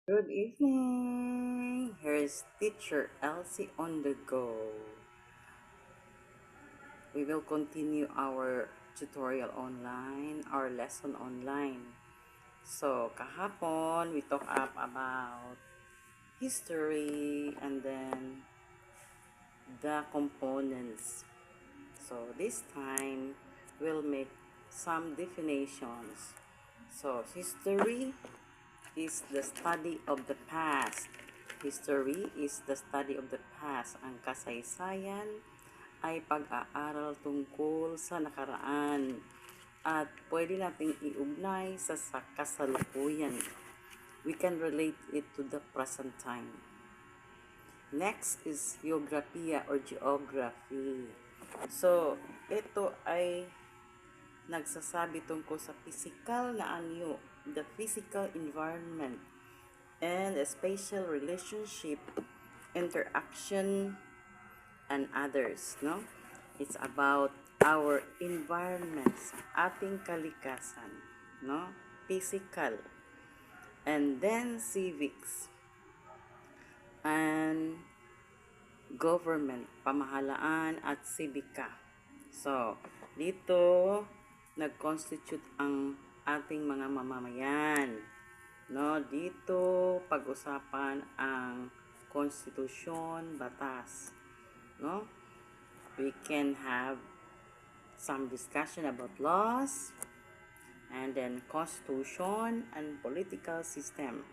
Good evening. Here's teacher Elsie on the go. We will continue our tutorial online, our lesson online. So, kahapon, we talk up about history and then the components. So, this time, we'll make some definitions. So, history is the study of the past. History is the study of the past. Ang kasaysayan ay pag-aaral tungkol sa nakaraan at pwede nating iugnay sa kasalukuyan. We can relate it to the present time. Next is geography or geography. So, ito ay nagsasabi tungkol sa physical na anyo, the physical environment, and a spatial relationship, interaction, and others, no? It's about our environments, ating kalikasan, no? Physical. And then civics and government, pamahalaan at sibika. So, dito nag-constitute ang ating mga mamamayan. No, dito pag-usapan ang konstitusyon, batas. No? We can have some discussion about laws and then constitution and political system.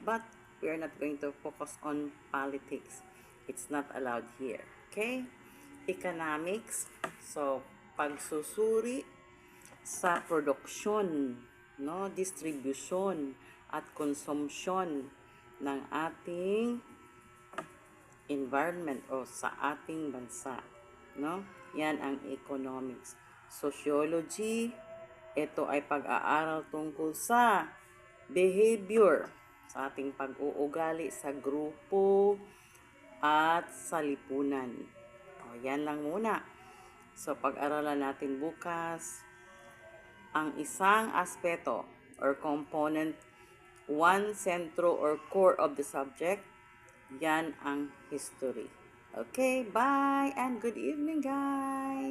But we are not going to focus on politics. It's not allowed here. Okay? Economics. So, pagsusuri sa produksyon, no, distribution at consumption ng ating environment o sa ating bansa, no? Yan ang economics. Sociology, ito ay pag-aaral tungkol sa behavior, sa ating pag-uugali sa grupo at sa lipunan. O, yan lang muna. So, pag-aralan natin bukas ang isang aspeto or component, one centro or core of the subject, yan ang history. Okay, bye and good evening, guys!